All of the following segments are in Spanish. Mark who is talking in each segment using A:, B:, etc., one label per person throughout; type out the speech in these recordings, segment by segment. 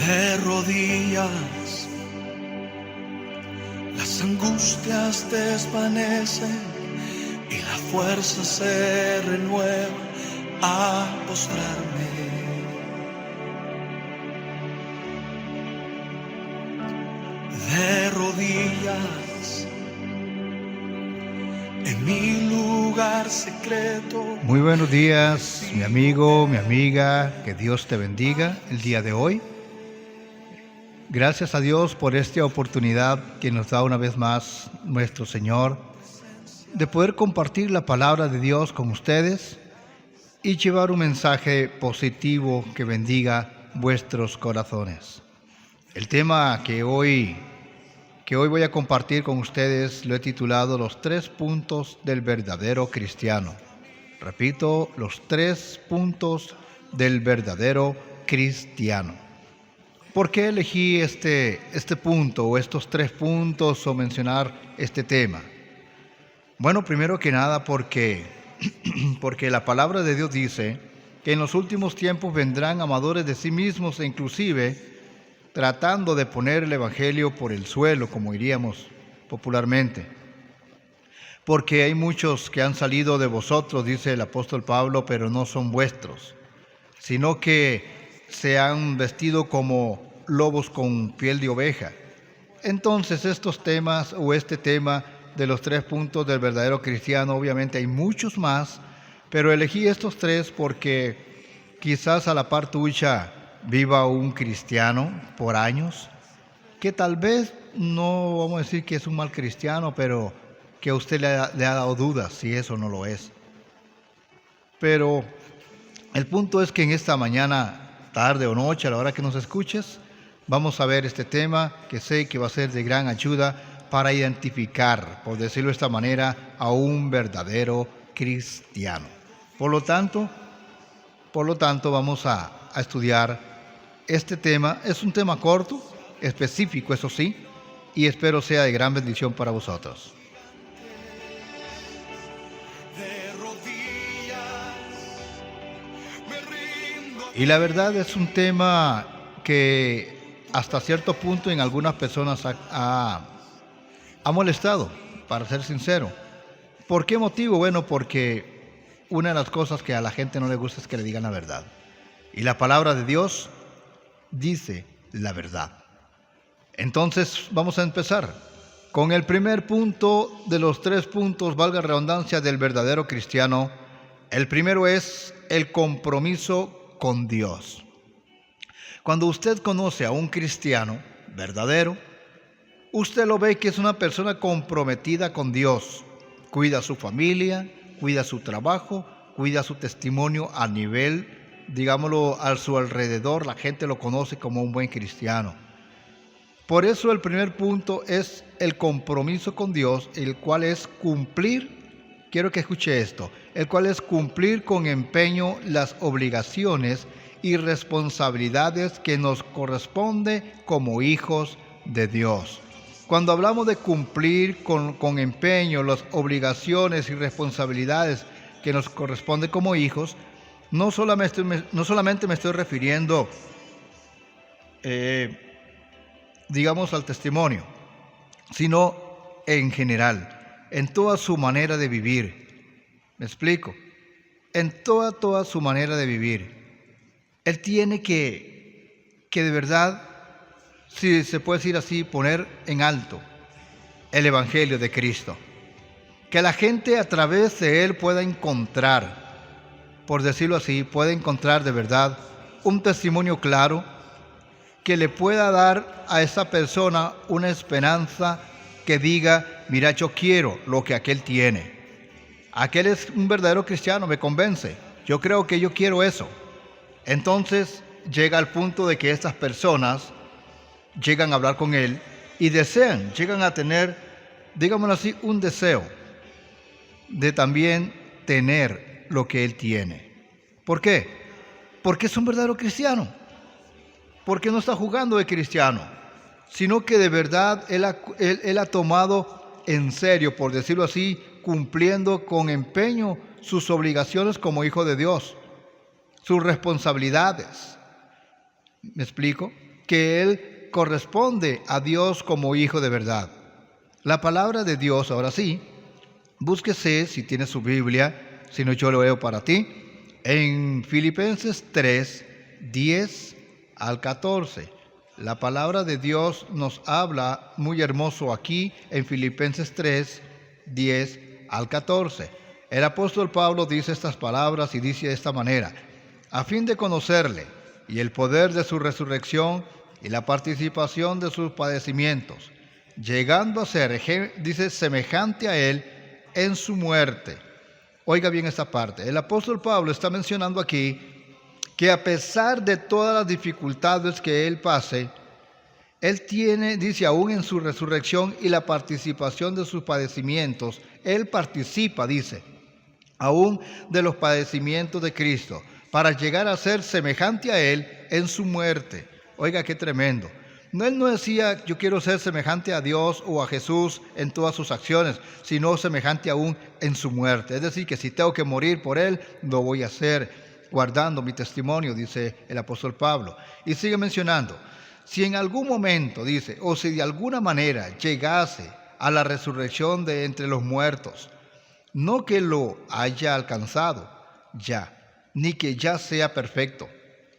A: De rodillas, las angustias desvanecen y la fuerza se renueva a postrarme. De rodillas, en mi lugar secreto.
B: Muy buenos días, mi amigo, mi amiga, que Dios te bendiga el día de hoy. Gracias a Dios por esta oportunidad que nos da una vez más nuestro Señor de poder compartir la palabra de Dios con ustedes y llevar un mensaje positivo que bendiga vuestros corazones. El tema que hoy voy a compartir con ustedes lo he titulado Los 3 puntos del verdadero cristiano. Repito, los 3 puntos del verdadero cristiano. ¿Por qué elegí este punto o estos 3 puntos o mencionar este tema? Bueno, primero que nada porque la palabra de Dios dice que en los últimos tiempos vendrán amadores de sí mismos e inclusive tratando de poner el evangelio por el suelo, como diríamos popularmente. Porque hay muchos que han salido de vosotros, dice el apóstol Pablo, pero no son vuestros, sino que se han vestido como lobos con piel de oveja. Entonces estos temas o este tema de los 3 puntos del verdadero cristiano, obviamente hay muchos más, pero elegí estos 3 porque quizás a la par tuya viva un cristiano por años, que tal vez no vamos a decir que es un mal cristiano, pero que a usted le ha dado dudas si eso no lo es. Pero el punto es que en esta mañana, tarde o noche, a la hora que nos escuches, vamos a ver este tema que sé que va a ser de gran ayuda para identificar, por decirlo de esta manera, a un verdadero cristiano. Por lo tanto, vamos a estudiar este tema. Es un tema corto, específico, eso sí, y espero sea de gran bendición para vosotros. Y la verdad es un tema que hasta cierto punto en algunas personas ha molestado, para ser sincero. ¿Por qué motivo? Bueno, porque una de las cosas que a la gente no le gusta es que le digan la verdad. Y la palabra de Dios dice la verdad. Entonces vamos a empezar con el primer punto de los 3 puntos, valga la redundancia, del verdadero cristiano. El primero es el compromiso con Dios. Cuando usted conoce a un cristiano verdadero, usted lo ve que es una persona comprometida con Dios. Cuida a su familia, cuida su trabajo, cuida su testimonio a nivel, digámoslo, a su alrededor. La gente lo conoce como un buen cristiano. Por eso el primer punto es el compromiso con Dios, el cual es cumplir. Quiero que escuche esto, el cual es cumplir con empeño las obligaciones y responsabilidades que nos corresponde como hijos de Dios. Cuando hablamos de cumplir con empeño las obligaciones y responsabilidades que nos corresponde como hijos, no solamente me estoy refiriendo, digamos, al testimonio, sino en general, en toda su manera de vivir. ¿Me explico? En toda su manera de vivir. Él tiene que de verdad, si se puede decir así, poner en alto el Evangelio de Cristo. Que la gente a través de él pueda encontrar, por decirlo así, pueda encontrar de verdad un testimonio claro que le pueda dar a esa persona una esperanza que diga, mira, yo quiero lo que aquel tiene. Aquel es un verdadero cristiano, me convence. Yo creo que yo quiero eso. Entonces llega al punto de que estas personas llegan a hablar con él y llegan a tener, digámoslo así, un deseo de también tener lo que él tiene. ¿Por qué? Porque es un verdadero cristiano. Porque no está jugando de cristiano, sino que de verdad él ha tomado en serio, por decirlo así, cumpliendo con empeño sus obligaciones como hijo de Dios, sus responsabilidades. ¿Me explico? que él corresponde a Dios como hijo de verdad. La palabra de Dios, ahora sí, búsquese si tiene su Biblia, si no yo lo leo para ti, en Filipenses 3, 10 al 14. La palabra de Dios nos habla muy hermoso aquí en Filipenses 3, 10 al 14. El apóstol Pablo dice estas palabras y dice de esta manera: a fin de conocerle y el poder de su resurrección y la participación de sus padecimientos, llegando a ser, dice, semejante a él en su muerte. Oiga bien esta parte. El apóstol Pablo está mencionando aquí que a pesar de todas las dificultades que él pase, él tiene, dice, aún en su resurrección y la participación de sus padecimientos, él participa, dice, aún de los padecimientos de Cristo, para llegar a ser semejante a él en su muerte. Oiga, qué tremendo. Él no decía, yo quiero ser semejante a Dios o a Jesús en todas sus acciones, sino semejante aún en su muerte. Es decir, que si tengo que morir por él, lo voy a hacer, guardando mi testimonio, dice el apóstol Pablo. Y sigue mencionando, si en algún momento, dice, o si de alguna manera llegase a la resurrección de entre los muertos, no que lo haya alcanzado ya, ni que ya sea perfecto,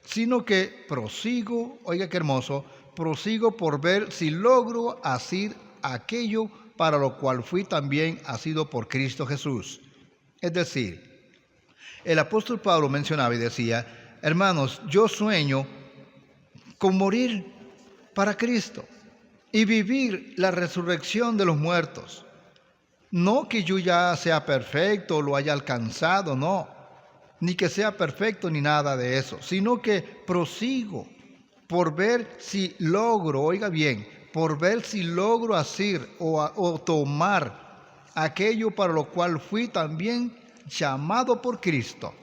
B: sino que prosigo, oiga qué hermoso, prosigo por ver si logro hacer aquello para lo cual fui también asido por Cristo Jesús. Es decir, el apóstol Pablo mencionaba y decía, hermanos, yo sueño con morir para Cristo y vivir la resurrección de los muertos. No que yo ya sea perfecto o lo haya alcanzado, no, ni que sea perfecto ni nada de eso, sino que prosigo por ver si logro, oiga bien, por ver si logro hacer o tomar aquello para lo cual fui también llamado por Cristo.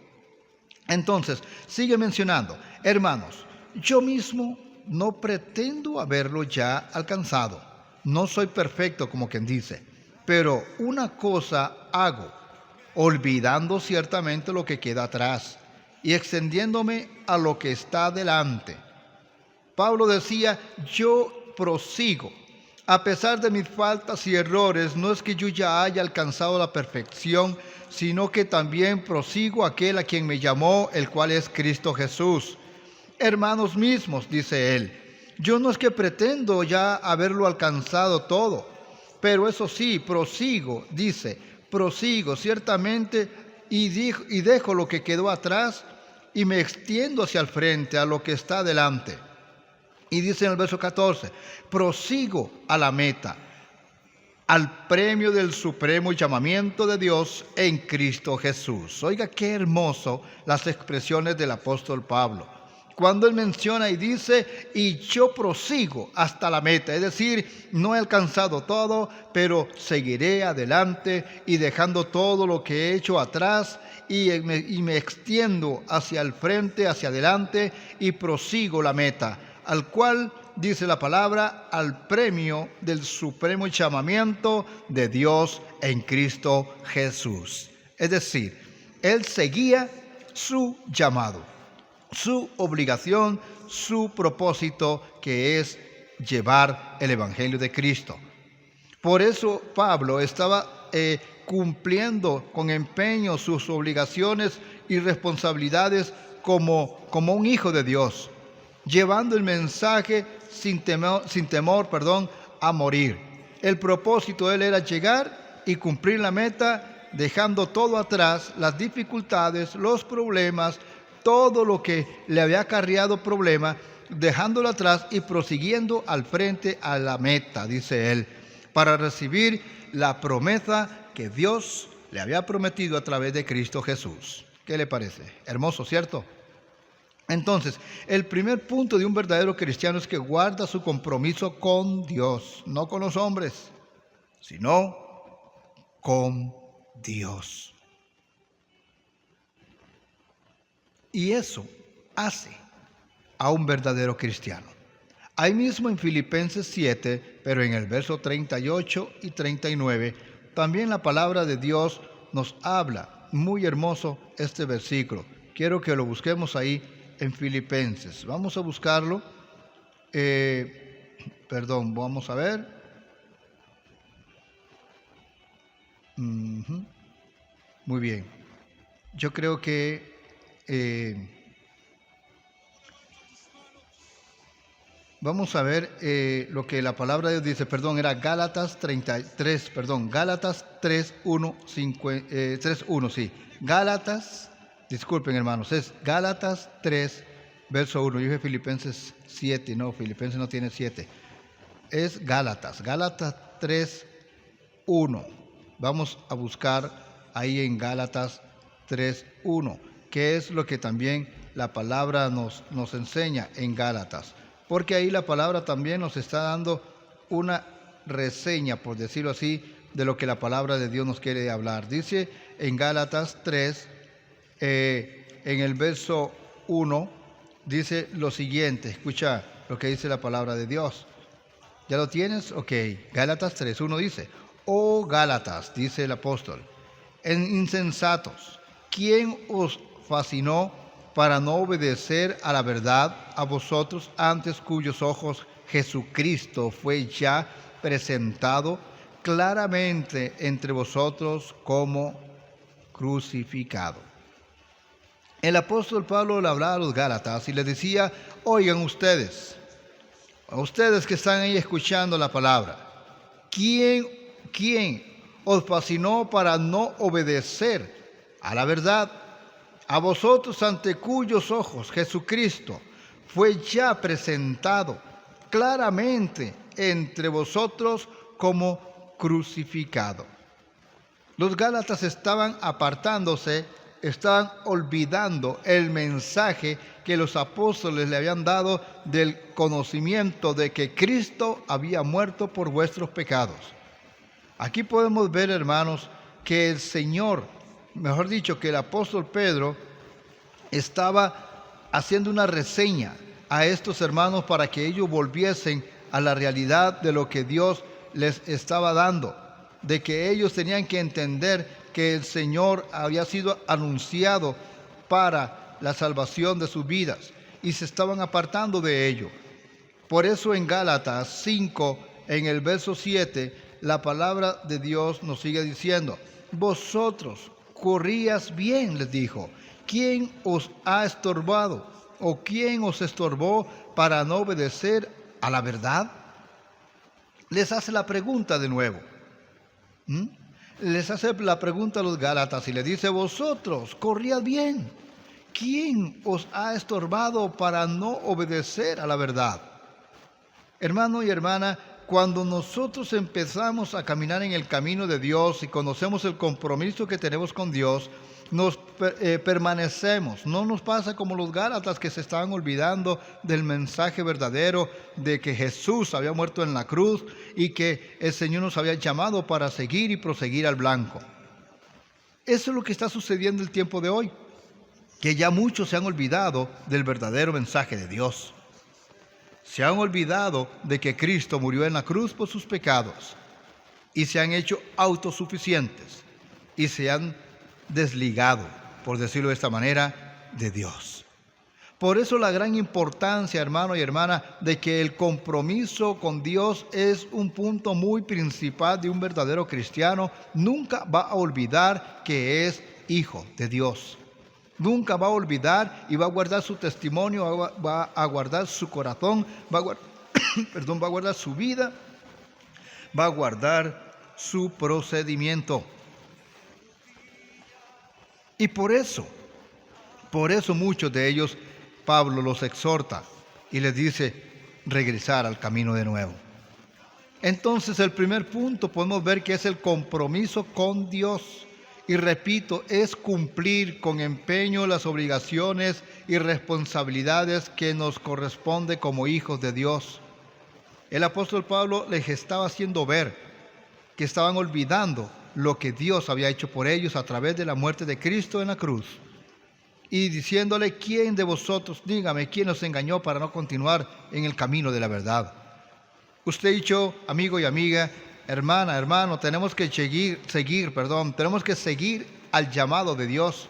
B: Entonces, sigue mencionando, hermanos, yo mismo no pretendo haberlo ya alcanzado, no soy perfecto como quien dice, pero una cosa hago, olvidando ciertamente lo que queda atrás y extendiéndome a lo que está delante. Pablo decía, yo prosigo. A pesar de mis faltas y errores, no es que yo ya haya alcanzado la perfección, sino que también prosigo aquel a quien me llamó, el cual es Cristo Jesús. Hermanos mismos, dice él, yo no es que pretendo ya haberlo alcanzado todo, pero eso sí, prosigo, dice, prosigo ciertamente y dejo lo que quedó atrás y me extiendo hacia el frente, a lo que está delante. Y dice en el verso 14, prosigo a la meta, al premio del supremo llamamiento de Dios en Cristo Jesús. Oiga qué hermoso las expresiones del apóstol Pablo. Cuando él menciona y dice, y yo prosigo hasta la meta, es decir, no he alcanzado todo, pero seguiré adelante y dejando todo lo que he hecho atrás y me extiendo hacia el frente, hacia adelante y prosigo la meta, al cual, dice la palabra, al premio del supremo llamamiento de Dios en Cristo Jesús. Es decir, él seguía su llamado, su obligación, su propósito, que es llevar el Evangelio de Cristo. Por eso Pablo estaba cumpliendo con empeño sus obligaciones y responsabilidades como un hijo de Dios, llevando el mensaje sin temor, a morir. El propósito de él era llegar y cumplir la meta, dejando todo atrás, las dificultades, los problemas, todo lo que le había acarreado problema, dejándolo atrás y prosiguiendo al frente a la meta, dice él, para recibir la promesa que Dios le había prometido a través de Cristo Jesús. ¿Qué le parece? Hermoso, ¿cierto? Entonces, el primer punto de un verdadero cristiano es que guarda su compromiso con Dios, no con los hombres, sino con Dios. Y eso hace a un verdadero cristiano. Ahí mismo en Filipenses 7, pero en el verso 38 y 39, también la palabra de Dios nos habla. Muy hermoso este versículo. Quiero que lo busquemos ahí en Filipenses. Vamos a buscarlo Vamos a ver. Muy bien. Yo creo que vamos a ver lo que la palabra de Dios dice. Era Gálatas 33, Gálatas 3:1, 3:1, sí. Gálatas, disculpen hermanos, es Gálatas 3, verso 1. Yo dije Filipenses 7, no, Filipenses no tiene 7. Es Gálatas 3:1. Vamos a buscar ahí en Gálatas 3:1, que es lo que también la palabra nos enseña en Gálatas. Porque ahí la palabra también nos está dando una reseña, por decirlo así, de lo que la palabra de Dios nos quiere hablar. Dice en Gálatas 3, en el verso 1, dice lo siguiente. Escucha lo que dice la palabra de Dios. ¿Ya lo tienes? Ok. Gálatas 3:1 dice: Oh Gálatas, dice el apóstol, insensatos, ¿quién os fascinó para no obedecer a la verdad, a vosotros antes cuyos ojos Jesucristo fue ya presentado claramente entre vosotros como crucificado? El apóstol Pablo le hablaba a los Gálatas y les decía: oigan ustedes, a ustedes que están ahí escuchando la palabra, ¿quién os fascinó para no obedecer a la verdad? A vosotros ante cuyos ojos Jesucristo fue ya presentado claramente entre vosotros como crucificado. Los Gálatas estaban apartándose, estaban olvidando el mensaje que los apóstoles le habían dado del conocimiento de que Cristo había muerto por vuestros pecados. Aquí podemos ver, hermanos, que el Señor, mejor dicho, que el apóstol Pedro estaba haciendo una reseña a estos hermanos para que ellos volviesen a la realidad de lo que Dios les estaba dando, de que ellos tenían que entender que el Señor había sido anunciado para la salvación de sus vidas y se estaban apartando de ello. Por eso en Gálatas 5, en el verso 7, la palabra de Dios nos sigue diciendo: vosotros corrías bien, les dijo. ¿Quién os ha estorbado o quién os estorbó para no obedecer a la verdad? Les hace la pregunta de nuevo. Les hace la pregunta a los Gálatas y les dice: vosotros corrías bien. ¿Quién os ha estorbado para no obedecer a la verdad? Hermano y hermana, cuando nosotros empezamos a caminar en el camino de Dios y conocemos el compromiso que tenemos con Dios, nos permanecemos. No nos pasa como los Gálatas, que se estaban olvidando del mensaje verdadero de que Jesús había muerto en la cruz y que el Señor nos había llamado para seguir y proseguir al blanco. Eso es lo que está sucediendo en el tiempo de hoy, que ya muchos se han olvidado del verdadero mensaje de Dios. Se han olvidado de que Cristo murió en la cruz por sus pecados y se han hecho autosuficientes y se han desligado, por decirlo de esta manera, de Dios. Por eso la gran importancia, hermano y hermana, de que el compromiso con Dios es un punto muy principal de un verdadero cristiano. Nunca va a olvidar que es hijo de Dios. Nunca va a olvidar y va a guardar su testimonio, va a guardar su corazón, va a guardar su vida, va a guardar su procedimiento. Y por eso muchos de ellos, Pablo los exhorta y les dice regresar al camino de nuevo. Entonces, el primer punto podemos ver que es el compromiso con Dios. Y repito, es cumplir con empeño las obligaciones y responsabilidades que nos corresponde como hijos de Dios. El apóstol Pablo les estaba haciendo ver que estaban olvidando lo que Dios había hecho por ellos a través de la muerte de Cristo en la cruz. Y diciéndole: ¿quién de vosotros, dígame, quién nos engañó para no continuar en el camino de la verdad? Usted y yo, amigo y amiga, hermana, hermano, tenemos que tenemos que seguir al llamado de Dios.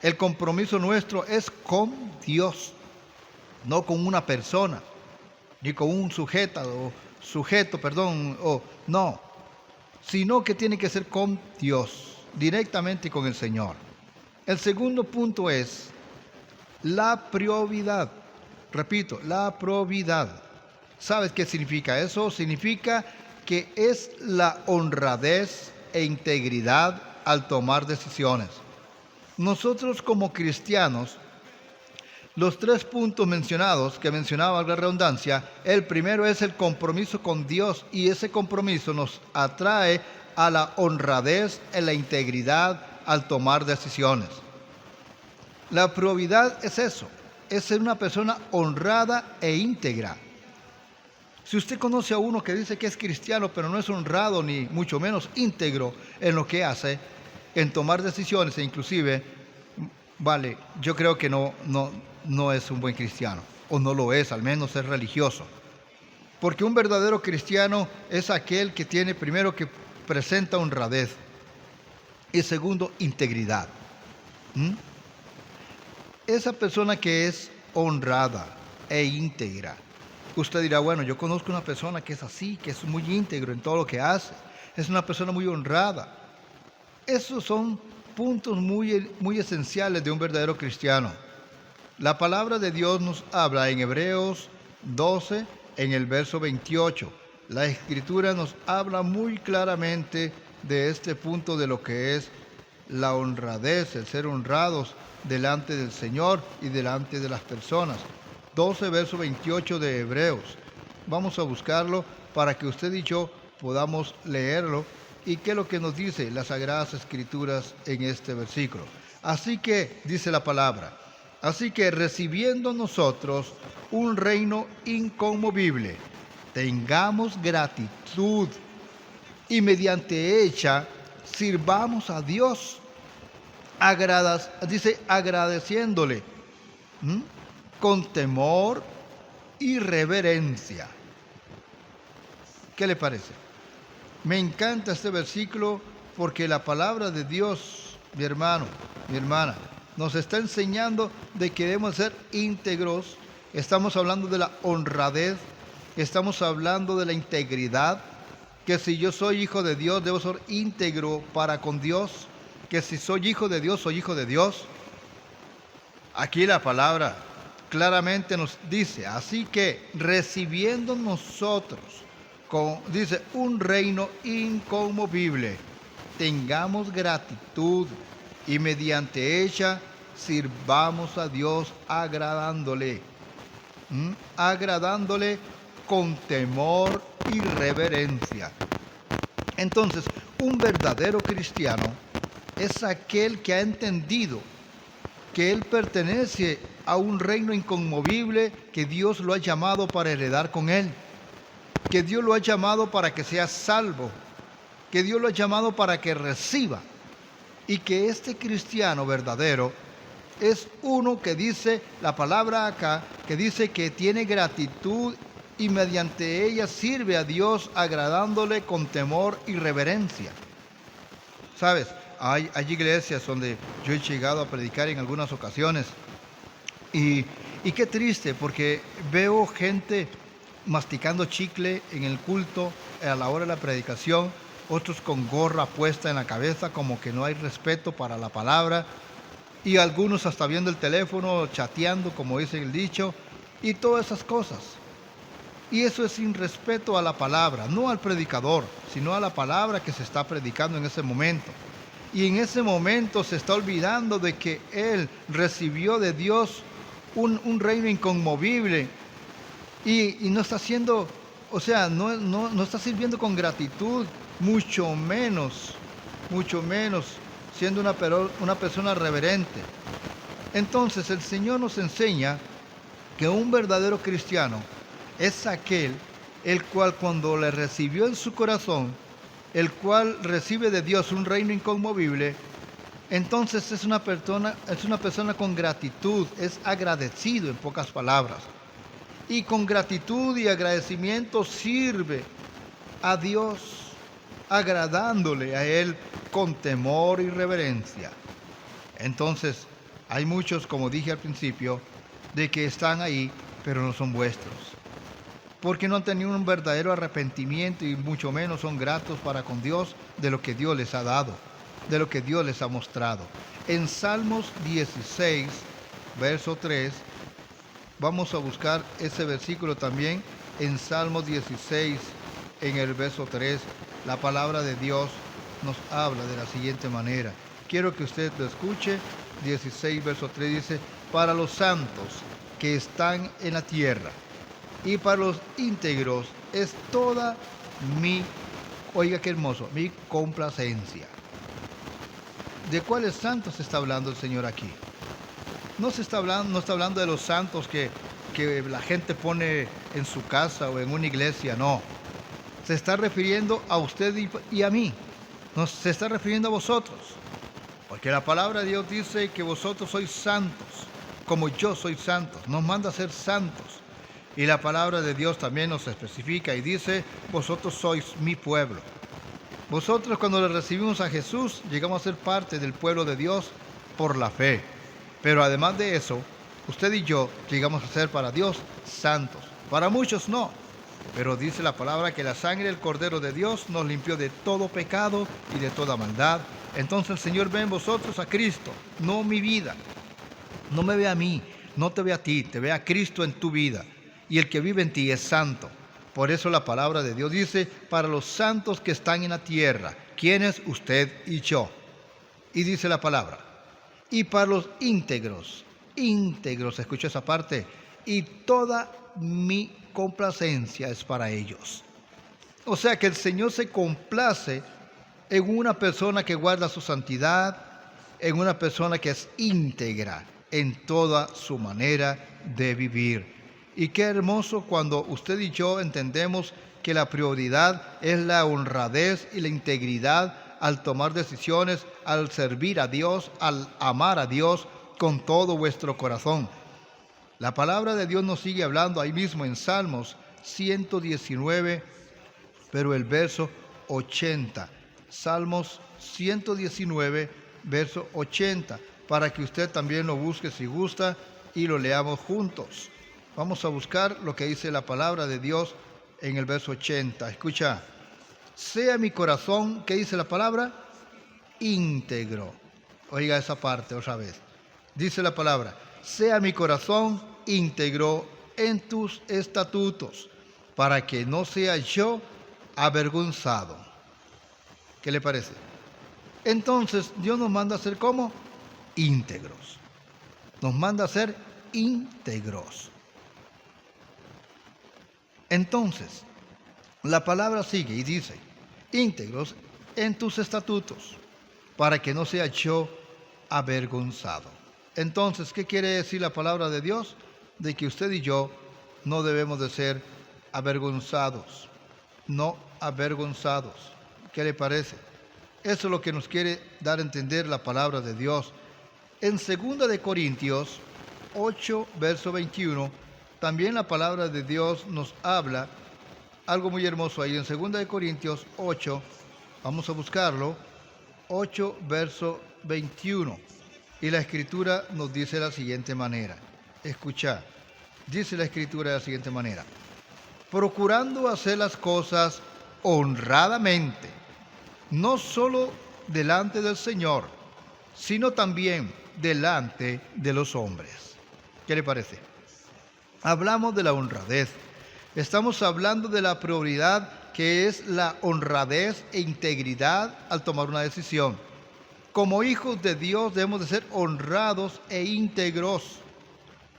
B: El compromiso nuestro es con Dios, no con una persona. ni con un sujeto, o no, sino que tiene que ser con Dios, directamente con el Señor. El segundo punto es la probidad. Repito, la probidad. ¿Sabes qué significa eso? Significa que es la honradez e integridad al tomar decisiones. Nosotros como cristianos, los 3 puntos mencionados, que mencionaba la redundancia, el primero es el compromiso con Dios, y ese compromiso nos atrae a la honradez y la integridad al tomar decisiones. La probidad es eso, es ser una persona honrada e íntegra. Si usted conoce a uno que dice que es cristiano, pero no es honrado ni mucho menos íntegro en lo que hace, en tomar decisiones, e inclusive, yo creo que no es un buen cristiano, o no lo es, al menos es religioso. Porque un verdadero cristiano es aquel que tiene, primero, que presenta honradez, y segundo, integridad. Esa persona que es honrada e íntegra, usted dirá, bueno, yo conozco una persona que es así, que es muy íntegro en todo lo que hace, es una persona muy honrada. Esos son puntos muy esenciales de un verdadero cristiano. La palabra de Dios nos habla en Hebreos 12, en el verso 28. La Escritura nos habla muy claramente de este punto, de lo que es la honradez, el ser honrados delante del Señor y delante de las personas. 12, verso 28 de Hebreos. Vamos a buscarlo para que usted y yo podamos leerlo. ¿Y qué es lo que nos dice las Sagradas Escrituras en este versículo? Así que, dice la palabra, así que recibiendo nosotros un reino inconmovible, tengamos gratitud y mediante ella sirvamos a Dios, agradeciéndole, con temor y reverencia. ¿Qué le parece? Me encanta este versículo porque la palabra de Dios, mi hermano, mi hermana, nos está enseñando de que debemos ser íntegros. Estamos hablando de la honradez, estamos hablando de la integridad, que si yo soy hijo de Dios, debo ser íntegro para con Dios, que si soy hijo de Dios, soy hijo de Dios. Aquí la palabra claramente nos dice, así que recibiendo nosotros, dice, un reino inconmovible, tengamos gratitud y mediante ella sirvamos a Dios agradándole con temor y reverencia. Entonces, un verdadero cristiano es aquel que ha entendido que él pertenece a un reino inconmovible, que Dios lo ha llamado para heredar con él, que Dios lo ha llamado para que sea salvo, que Dios lo ha llamado para que reciba, y que este cristiano verdadero es uno que dice, la palabra acá, que dice que tiene gratitud y mediante ella sirve a Dios agradándole con temor y reverencia. ¿Sabes? Hay iglesias donde yo he llegado a predicar en algunas ocasiones y qué triste, porque veo gente masticando chicle en el culto a la hora de la predicación, otros con gorra puesta en la cabeza, como que no hay respeto para la palabra, y algunos hasta viendo el teléfono, chateando, como dice el dicho, y todas esas cosas. Y eso es sin respeto a la palabra, no al predicador, sino a la palabra que se está predicando en ese momento. Y en ese momento se está olvidando de que él recibió de Dios un reino inconmovible, y no está haciendo, no está sirviendo con gratitud, mucho menos siendo una persona reverente. Entonces el Señor nos enseña que un verdadero cristiano es aquel el cual, cuando le recibió en su corazón, el cual recibe de Dios un reino inconmovible, entonces es una persona con gratitud, es agradecido, en pocas palabras. Y con gratitud y agradecimiento sirve a Dios, agradándole a Él con temor y reverencia. Entonces, hay muchos, como dije al principio, de que están ahí, pero no son vuestros. porque no han tenido un verdadero arrepentimiento y mucho menos son gratos para con Dios de lo que Dios les ha dado, de lo que Dios les ha mostrado. En Salmos 16, verso 3, vamos a buscar ese versículo también. En Salmos 16, en el verso 3, la palabra de Dios nos habla de la siguiente manera. Quiero que usted lo escuche. 16, verso 3 dice: para los santos que están en la tierra y para los íntegros es toda mi, oiga qué hermoso, mi complacencia. ¿De cuáles santos está hablando el Señor aquí? No está hablando de los santos que la gente pone en su casa o en una iglesia, no. Se está refiriendo a usted y a mí. No, se está refiriendo a vosotros. Porque la palabra de Dios dice que vosotros sois santos, como yo soy santo. Nos manda a ser santos. Y la palabra de Dios también nos especifica y dice: vosotros sois mi pueblo. Vosotros, cuando le recibimos a Jesús, llegamos a ser parte del pueblo de Dios por la fe. Pero además de eso, usted y yo llegamos a ser para Dios santos. Para muchos no. Pero dice la palabra que la sangre del Cordero de Dios nos limpió de todo pecado y de toda maldad. Entonces el Señor ve en vosotros a Cristo, no mi vida. No me ve a mí, no te ve a ti, te ve a Cristo en tu vida. Y el que vive en ti es santo. Por eso la palabra de Dios dice: para los santos que están en la tierra. ¿Quién es usted y yo? Y dice la palabra: y para los íntegros, escucha esa parte, y toda mi complacencia es para ellos. O sea que el Señor se complace en una persona que guarda su santidad, en una persona que es íntegra en toda su manera de vivir. Y qué hermoso cuando usted y yo entendemos que la prioridad es la honradez y la integridad al tomar decisiones, al servir a Dios, al amar a Dios con todo vuestro corazón. La palabra de Dios nos sigue hablando ahí mismo en Salmos 119, pero el verso 80. Salmos 119, verso 80, para que usted también lo busque si gusta y lo leamos juntos. Vamos a buscar lo que dice la palabra de Dios en el verso 80. Escucha: sea mi corazón, ¿qué dice la palabra? Íntegro. Oiga esa parte otra vez. Dice la palabra: sea mi corazón íntegro en tus estatutos, para que no sea yo avergonzado. ¿Qué le parece? Entonces Dios nos manda a ser como íntegros. Nos manda a ser íntegros. Entonces, la palabra sigue y dice: íntegros en tus estatutos, para que no sea yo avergonzado. Entonces, ¿qué quiere decir la palabra de Dios? De que usted y yo no debemos de ser avergonzados, no avergonzados. ¿Qué le parece? Eso es lo que nos quiere dar a entender la palabra de Dios. En 2 de Corintios 8, verso 21, también la palabra de Dios nos habla algo muy hermoso ahí. En 2 de Corintios 8, vamos a buscarlo, 8, verso 21. Y la Escritura nos dice de la siguiente manera. Escucha, dice la Escritura de la siguiente manera: procurando hacer las cosas honradamente, no solo delante del Señor, sino también delante de los hombres. ¿Qué le parece? Hablamos de la honradez. Estamos hablando de la prioridad que es la honradez e integridad al tomar una decisión. Como hijos de Dios debemos de ser honrados e íntegros.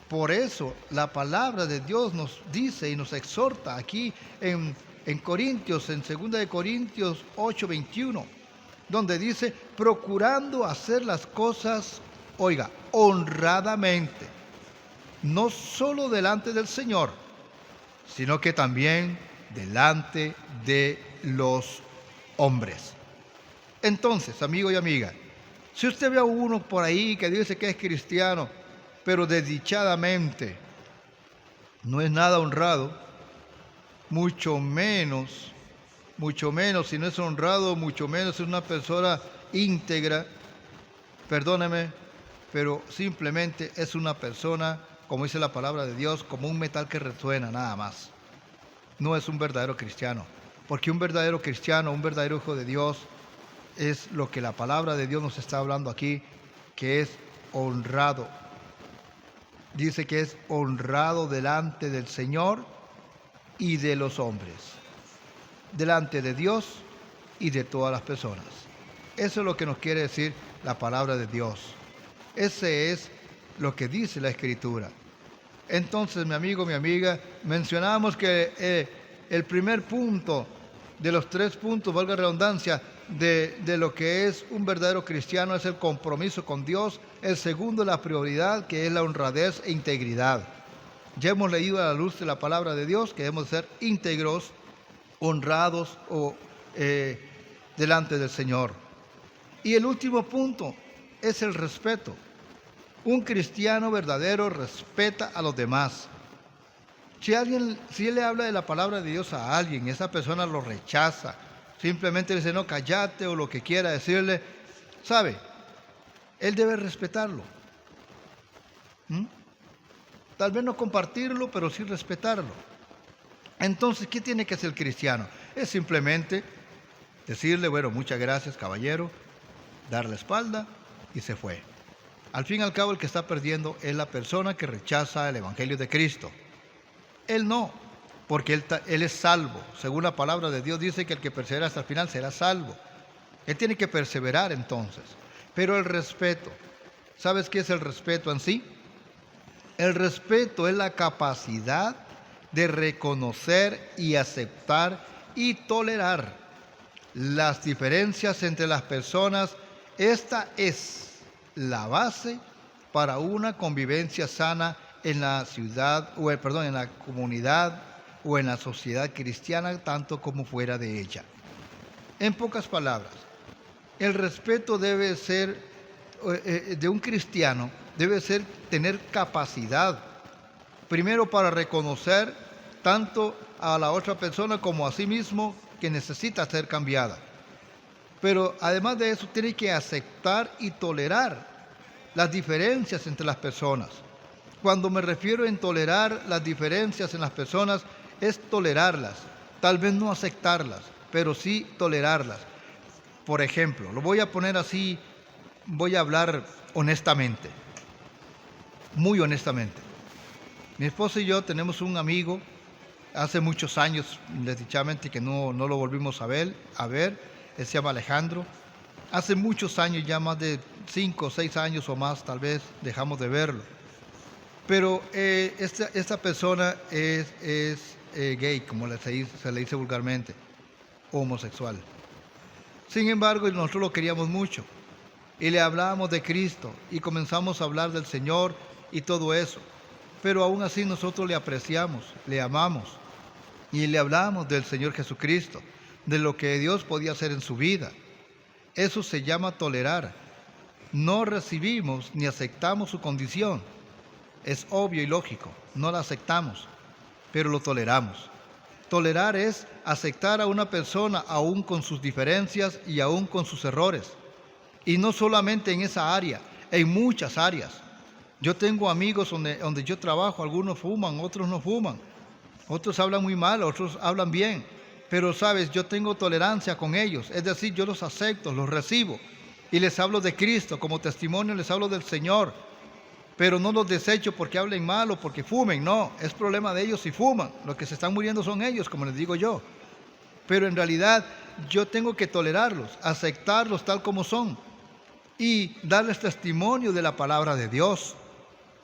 B: Por eso la palabra de Dios nos dice y nos exhorta aquí en Corintios, en 2 de Corintios 8, 21, donde dice: procurando hacer las cosas, oiga, honradamente, no solo delante del Señor, sino que también delante de los hombres. Entonces, amigo y amiga, si usted ve a uno por ahí que dice que es cristiano, pero desdichadamente no es nada honrado, mucho menos, si no es honrado, mucho menos es una persona íntegra, perdóneme, pero simplemente es una persona, como dice la palabra de Dios, como un metal que resuena, nada más. no es un verdadero cristiano. Porque un verdadero cristiano, un verdadero hijo de Dios, es lo que la palabra de Dios nos está hablando aquí, que es honrado. Dice que es honrado delante del Señor y de los hombres, delante de Dios y de todas las personas. Eso es lo que nos quiere decir la palabra de Dios. Ese es lo que dice la Escritura. Entonces, mi amigo, mi amiga, mencionamos que el primer punto de los 3 puntos, valga la redundancia, de lo que es un verdadero cristiano es el compromiso con Dios. El segundo, la prioridad, que es la honradez e integridad. Ya hemos leído a la luz de la palabra de Dios que debemos ser íntegros, honrados delante del Señor. Y el último punto es el respeto. Un cristiano verdadero respeta a los demás. Si él le habla de la palabra de Dios a alguien y esa persona lo rechaza, simplemente le dice no, cállate o lo que quiera decirle, ¿sabe? Él debe respetarlo. Tal vez no compartirlo, pero sí respetarlo. Entonces, ¿qué tiene que hacer el cristiano? Es simplemente decirle, bueno, muchas gracias, caballero, dar la espalda y se fue. Al fin y al cabo, el que está perdiendo es la persona que rechaza el Evangelio de Cristo. Él no, porque él es salvo. Según la palabra de Dios dice que el que persevera hasta el final será salvo. Él tiene que perseverar entonces. Pero el respeto, ¿sabes qué es el respeto en sí? El respeto es la capacidad de reconocer y aceptar y tolerar las diferencias entre las personas. Esta es la base para una convivencia sana en la ciudad, en la comunidad o en la sociedad cristiana, tanto como fuera de ella. En pocas palabras, el respeto debe ser de un cristiano, debe ser tener capacidad, primero para reconocer tanto a la otra persona como a sí mismo que necesita ser cambiada. Pero además de eso, tiene que aceptar y tolerar las diferencias entre las personas. Cuando me refiero en tolerar las diferencias en las personas, es tolerarlas, tal vez no aceptarlas, pero sí tolerarlas. Por ejemplo, lo voy a poner así, voy a hablar honestamente, muy honestamente. Mi esposa y yo tenemos un amigo, hace muchos años, desdichadamente, que no lo volvimos a ver, él se llama Alejandro. Hace muchos años, ya más de 5 o 6 años o más, tal vez, dejamos de verlo. Pero esta persona es gay, como se le dice vulgarmente, homosexual. Sin embargo, nosotros lo queríamos mucho y le hablábamos de Cristo y comenzamos a hablar del Señor y todo eso. Pero aún así nosotros le apreciamos, le amamos y le hablamos del Señor Jesucristo, de lo que Dios podía hacer en su vida. Eso se llama tolerar. No recibimos ni aceptamos su condición. Es obvio y lógico, no la aceptamos, pero lo toleramos. Tolerar es aceptar a una persona aún con sus diferencias y aún con sus errores. Y no solamente en esa área, en muchas áreas. Yo tengo amigos donde yo trabajo, algunos fuman, otros no fuman. Otros hablan muy mal, otros hablan bien. Pero sabes, yo tengo tolerancia con ellos. Es decir, yo los acepto, los recibo. Y les hablo de Cristo, como testimonio les hablo del Señor. Pero no los desecho porque hablen mal o porque fumen, no, es problema de ellos si fuman. Los que se están muriendo son ellos, como les digo yo. Pero en realidad yo tengo que tolerarlos, aceptarlos tal como son y darles testimonio de la palabra de Dios.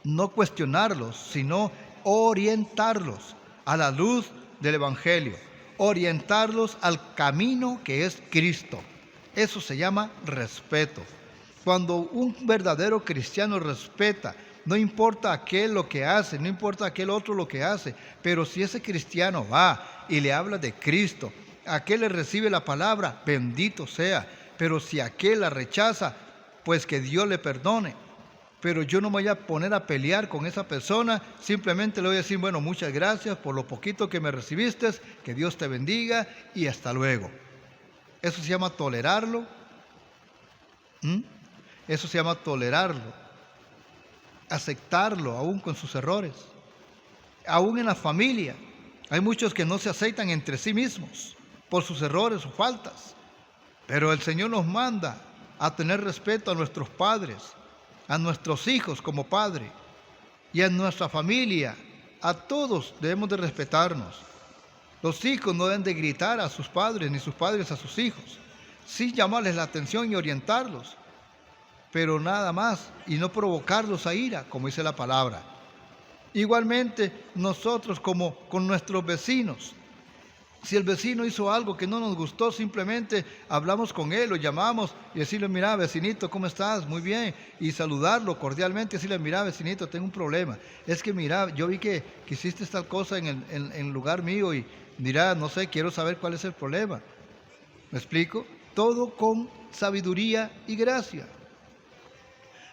B: No cuestionarlos, sino orientarlos a la luz del Evangelio, orientarlos al camino que es Cristo. Eso se llama respeto. Cuando un verdadero cristiano respeta, no importa aquel lo que hace, no importa aquel otro lo que hace, pero si ese cristiano va y le habla de Cristo, aquel le recibe la palabra, bendito sea. Pero si aquel la rechaza, pues que Dios le perdone. Pero yo no me voy a poner a pelear con esa persona, simplemente le voy a decir, bueno, muchas gracias por lo poquito que me recibiste, que Dios te bendiga y hasta luego. Eso se llama tolerarlo. Eso se llama tolerarlo, aceptarlo aún con sus errores, aún en la familia. Hay muchos que no se aceitan entre sí mismos por sus errores o faltas. Pero el Señor nos manda a tener respeto a nuestros padres, a nuestros hijos como padre y a nuestra familia. A todos debemos de respetarnos. Los hijos no deben de gritar a sus padres ni sus padres a sus hijos. Sí llamarles la atención y orientarlos, pero nada más, y no provocarlos a ira, como dice la palabra. Igualmente nosotros como con nuestros vecinos. Si el vecino hizo algo que no nos gustó, simplemente hablamos con él, lo llamamos y decirle, mira, vecinito, ¿cómo estás? Muy bien. Y saludarlo cordialmente y decirle, mira, vecinito, tengo un problema. Es que, mira, yo vi que hiciste tal cosa en lugar mío y, mira, no sé, quiero saber cuál es el problema. ¿Me explico? Todo con sabiduría y gracia.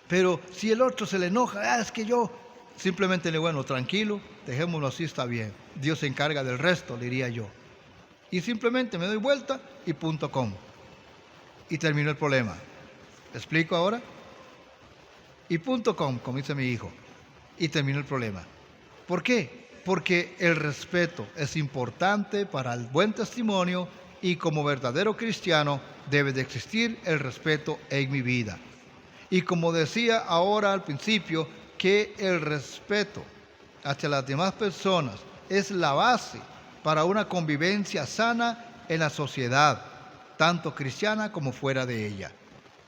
B: Pero si el otro se le enoja, es que yo simplemente le digo, bueno, tranquilo, dejémoslo así, está bien. Dios se encarga del resto, diría yo. Y simplemente me doy vuelta y .com. Y terminó el problema. ¿Me explico ahora? Y .com, como dice mi hijo. Y terminó el problema. ¿Por qué? Porque el respeto es importante para el buen testimonio y como verdadero cristiano debe de existir el respeto en mi vida. Y como decía ahora al principio, que el respeto hacia las demás personas es la base para una convivencia sana en la sociedad, tanto cristiana como fuera de ella.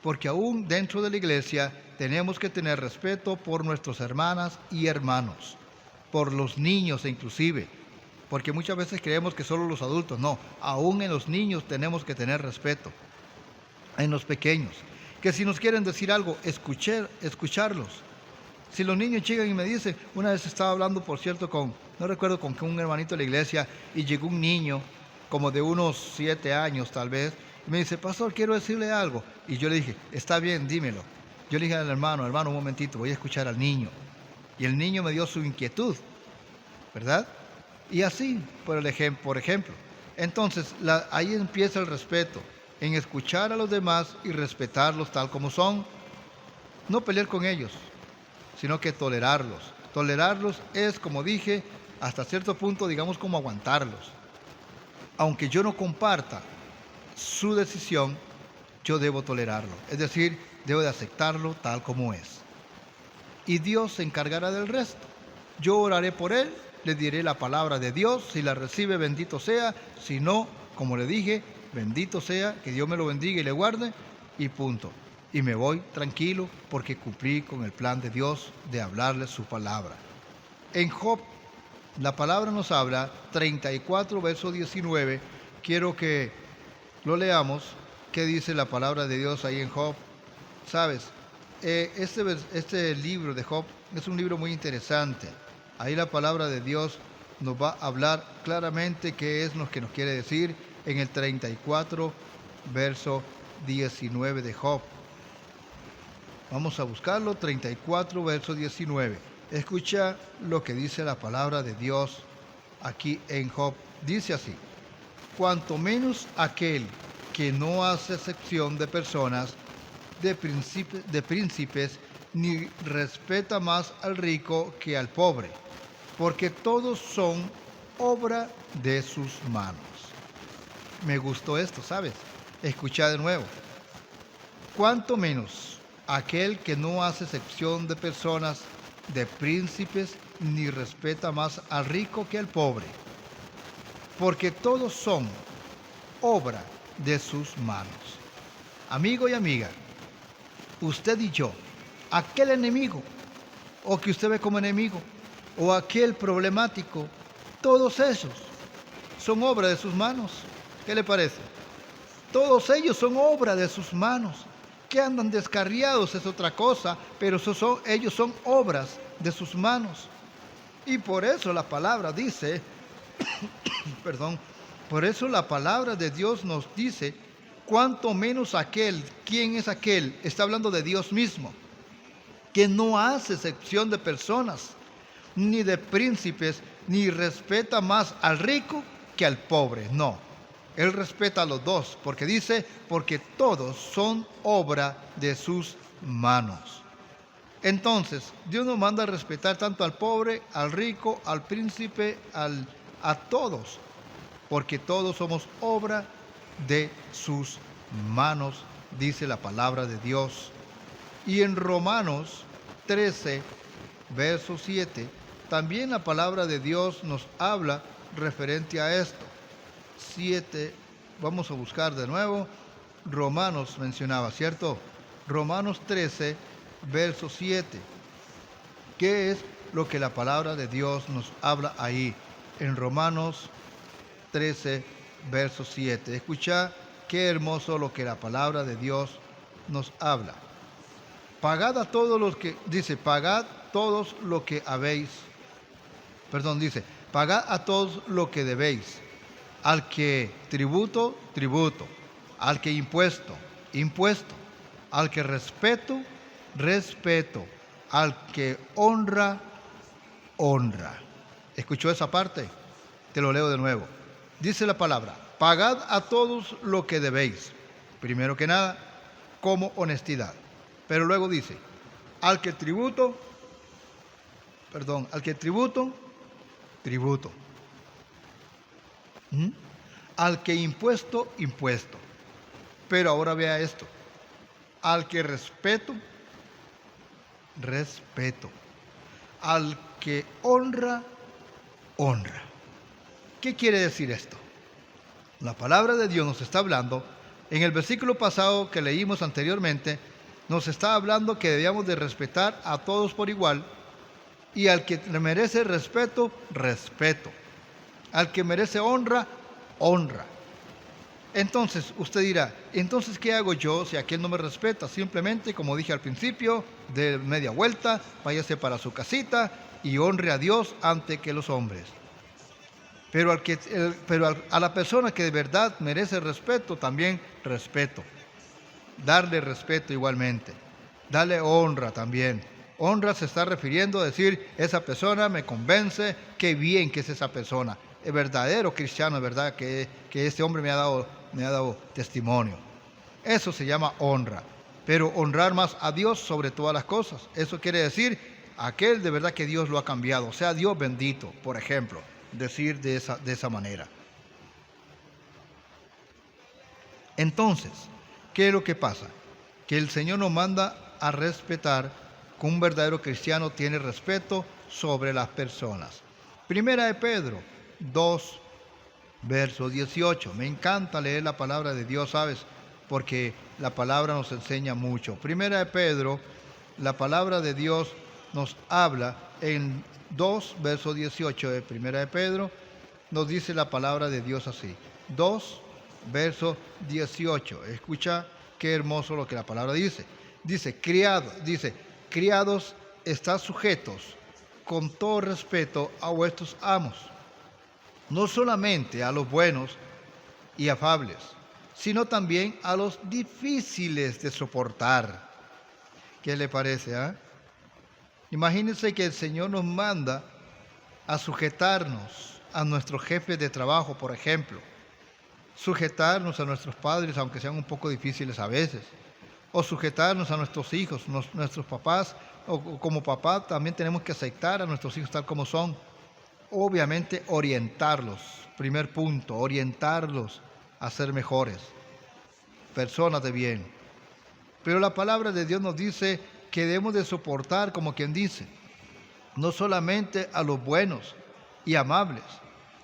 B: Porque aún dentro de la iglesia tenemos que tener respeto por nuestras hermanas y hermanos, por los niños inclusive, porque muchas veces creemos que solo los adultos, no, aún en los niños tenemos que tener respeto, en los pequeños, que si nos quieren decir algo, escucharlos. Si los niños llegan y me dicen, una vez estaba hablando, por cierto, no recuerdo con un hermanito de la iglesia, y llegó un niño, como de unos 7 años tal vez, y me dice, pastor, quiero decirle algo. Y yo le dije, está bien, dímelo. Yo le dije al hermano, un momentito, voy a escuchar al niño. Y el niño me dio su inquietud, ¿verdad? Y así, por ejemplo. Entonces, ahí empieza el respeto, en escuchar a los demás y respetarlos tal como son. No pelear con ellos, sino que tolerarlos. Tolerarlos es, como dije, hasta cierto punto, digamos, como aguantarlos. Aunque yo no comparta su decisión, yo debo tolerarlo. Es decir, debo de aceptarlo tal como es. Y Dios se encargará del resto. Yo oraré por él, le diré la palabra de Dios. Si la recibe, bendito sea. Si no, como le dije, bendito sea, que Dios me lo bendiga y le guarde, y punto. Y me voy tranquilo porque cumplí con el plan de Dios de hablarle su palabra. En Job, la palabra nos habla, 34, verso 19. Quiero que lo leamos. ¿Qué dice la palabra de Dios ahí en Job? ¿Sabes? Este libro de Job es un libro muy interesante. Ahí la palabra de Dios nos va a hablar claramente qué es lo que nos quiere decir en el 34, verso 19 de Job. Vamos a buscarlo, 34, verso 19. Escucha lo que dice la palabra de Dios aquí en Job. Dice así, cuanto menos aquel que no hace excepción de personas, de príncipes, ni respeta más al rico que al pobre, porque todos son obra de sus manos. Me gustó esto, ¿sabes? Escucha de nuevo. Cuanto menos aquel que no hace excepción de personas, de príncipes, ni respeta más al rico que al pobre, porque todos son obra de sus manos. Amigo y amiga, usted y yo, aquel enemigo, o que usted ve como enemigo, o aquel problemático, todos esos son obra de sus manos. ¿Qué le parece? Todos ellos son obra de sus manos. Que andan descarriados es otra cosa, pero ellos son obras de sus manos. Y por eso la palabra dice, por eso la palabra de Dios nos dice, cuanto menos aquel, ¿quién es aquel? Está hablando de Dios mismo, que no hace excepción de personas, ni de príncipes, ni respeta más al rico que al pobre, no. Él respeta a los dos, porque dice, porque todos son obra de sus manos. Entonces, Dios nos manda a respetar tanto al pobre, al rico, al príncipe, al a todos, porque todos somos obra de sus manos, dice la palabra de Dios. Y en Romanos 13, verso 7, también la palabra de Dios nos habla referente a esto. 7, vamos a buscar de nuevo. Romanos mencionaba, ¿cierto? Romanos 13, verso 7. ¿Qué es lo que la palabra de Dios nos habla ahí? En Romanos 13, verso 7. Escucha qué hermoso lo que la palabra de Dios nos habla. Pagad a todos los que, dice, pagad todos lo que habéis. Dice, pagad a todos lo que debéis. Al que tributo, tributo. Al que impuesto, impuesto. Al que respeto, respeto. Al que honra, honra. ¿Escuchó esa parte? Te lo leo de nuevo. Dice la palabra, pagad a todos lo que debéis. Primero que nada, como honestidad. Pero luego dice, al que tributo, tributo. Al que impuesto, impuesto. Pero ahora vea esto. Al que respeto, respeto. Al que honra, honra. ¿Qué quiere decir esto? La palabra de Dios nos está hablando, en el versículo pasado que leímos anteriormente, nos está hablando que debíamos de respetar a todos por igual, y al que merece respeto, respeto. Al que merece honra, honra. Entonces, usted dirá, ¿entonces qué hago yo si aquel no me respeta? Simplemente, como dije al principio, de media vuelta, váyase para su casita y honre a Dios antes que los hombres. Pero a la persona que de verdad merece respeto, también respeto. Darle respeto igualmente. Darle honra también. Honra se está refiriendo a decir, esa persona me convence, qué bien que es esa persona. Es verdadero cristiano, es verdad que este hombre me ha dado testimonio. Eso se llama honra. Pero honrar más a Dios sobre todas las cosas. Eso quiere decir, aquel de verdad que Dios lo ha cambiado. Sea Dios bendito, por ejemplo. Decir de esa manera. Entonces, ¿qué es lo que pasa? Que el Señor nos manda a respetar, que un verdadero cristiano tiene respeto sobre las personas. Primera de Pedro 2, verso 18. Me encanta leer la palabra de Dios, ¿sabes? Porque la palabra nos enseña mucho. Primera de Pedro, la palabra de Dios nos habla en 2, verso 18 de Primera de Pedro, nos dice la palabra de Dios así. 2, verso 18. Escucha qué hermoso lo que la palabra dice. Dice, criados, estad sujetos con todo respeto a vuestros amos, no solamente a los buenos y afables, sino también a los difíciles de soportar. ¿Qué le parece, Imagínense que el Señor nos manda a sujetarnos a nuestros jefes de trabajo, por ejemplo. Sujetarnos a nuestros padres, aunque sean un poco difíciles a veces. O sujetarnos a nuestros hijos, nuestros papás. O como papá también tenemos que aceptar a nuestros hijos tal como son. Obviamente orientarlos. Primer punto, orientarlos a ser mejores. Personas de bien. Pero la palabra de Dios nos dice que debemos de soportar, como quien dice, no solamente a los buenos y amables,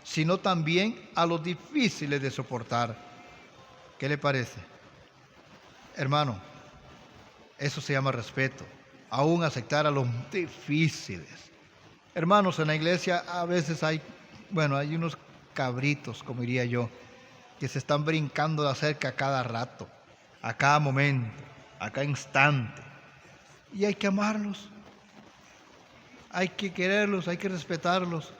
B: sino también a los difíciles de soportar. ¿Qué le parece? Hermano, eso se llama respeto, aún aceptar a los difíciles. Hermanos, en la iglesia a veces hay unos cabritos, como diría yo, que se están brincando de acerca a cada rato, a cada momento, a cada instante. Y hay que amarlos, hay que quererlos, hay que respetarlos.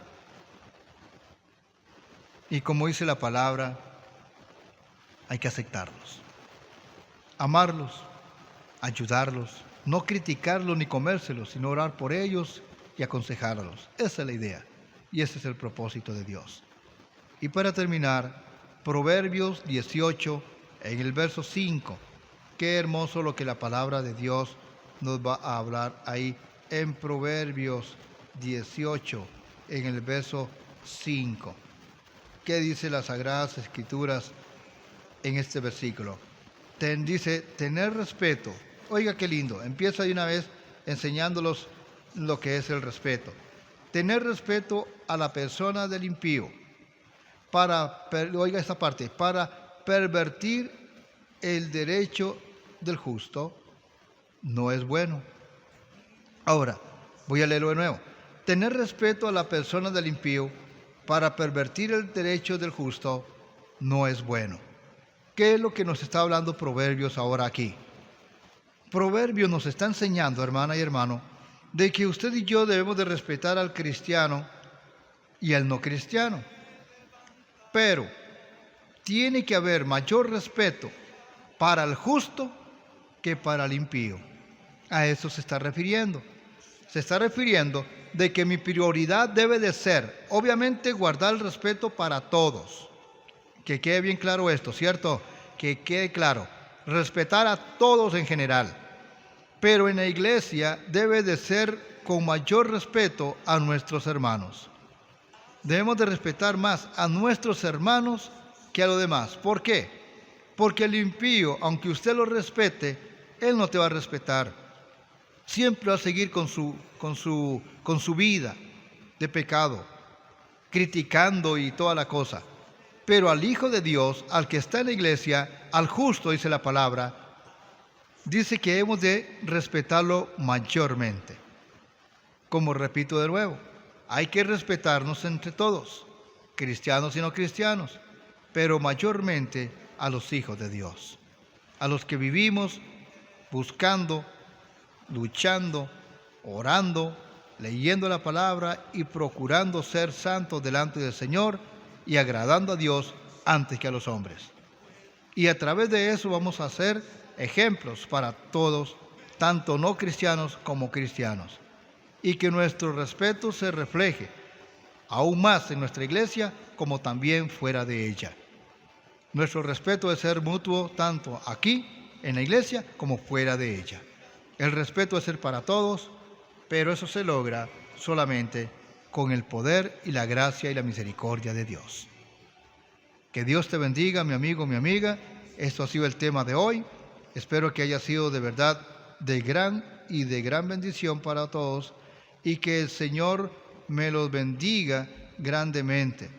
B: Y como dice la palabra, hay que aceptarlos, amarlos, ayudarlos, no criticarlos ni comérselos, sino orar por ellos y aconsejarlos. Esa es la idea y ese es el propósito de Dios. Y para terminar, Proverbios 18, en el verso 5. Qué hermoso lo que la palabra de Dios nos va a hablar ahí en Proverbios 18, en el verso 5. ¿qué dice las Sagradas Escrituras en este versículo? Dice, tener respeto. Oiga qué lindo, empieza de una vez enseñándolos lo que es el respeto. Tener respeto a la persona del impío, oiga esta parte, para pervertir el derecho del justo, no es bueno. Ahora, voy a leerlo de nuevo. Tener respeto a la persona del impío para pervertir el derecho del justo no es bueno. ¿Qué es lo que nos está hablando Proverbios ahora aquí? Proverbios nos está enseñando, hermana y hermano, de que usted y yo debemos de respetar al cristiano y al no cristiano. Pero tiene que haber mayor respeto para el justo que para el impío. A eso se está refiriendo. Se está refiriendo de que mi prioridad debe de ser, obviamente, guardar el respeto para todos. Que quede bien claro esto, ¿cierto? Que quede claro, respetar a todos en general. Pero en la iglesia debe de ser con mayor respeto a nuestros hermanos. Debemos de respetar más a nuestros hermanos que a los demás. ¿Por qué? Porque el impío, aunque usted lo respete, él no te va a respetar. Siempre va a seguir con su vida de pecado, criticando y toda la cosa. Pero al Hijo de Dios, al que está en la iglesia, al justo, dice la palabra, dice que hemos de respetarlo mayormente. Como repito de nuevo, hay que respetarnos entre todos, cristianos y no cristianos, pero mayormente a los hijos de Dios, a los que vivimos buscando, luchando, orando, leyendo la palabra y procurando ser santos delante del Señor y agradando a Dios antes que a los hombres. Y a través de eso vamos a ser ejemplos para todos, tanto no cristianos como cristianos. Y que nuestro respeto se refleje aún más en nuestra iglesia como también fuera de ella. Nuestro respeto debe ser mutuo tanto aquí en la iglesia como fuera de ella. El respeto debe ser para todos, pero eso se logra solamente con el poder y la gracia y la misericordia de Dios. Que Dios te bendiga, mi amigo, mi amiga. Esto ha sido el tema de hoy. Espero que haya sido de verdad de gran bendición para todos y que el Señor me los bendiga grandemente.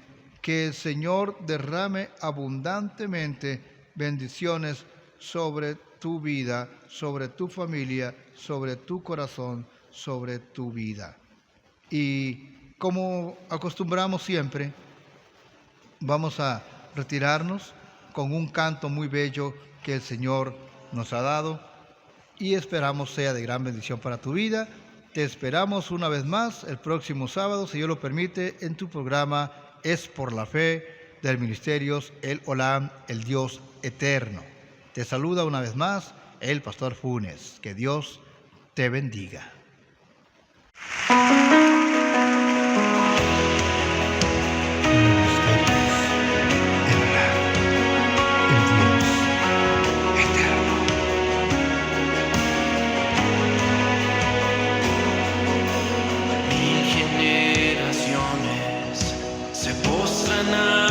B: Que el Señor derrame abundantemente bendiciones sobre tu vida, sobre tu familia, sobre tu corazón, sobre tu vida. Y como acostumbramos siempre, vamos a retirarnos con un canto muy bello que el Señor nos ha dado y esperamos sea de gran bendición para tu vida. Te esperamos una vez más el próximo sábado, si Dios lo permite, en tu programa Es por la Fe del Ministerios El Olam, el Dios Eterno. Te saluda una vez más el Pastor Funes. Que Dios te bendiga.
A: Mil generaciones se postran a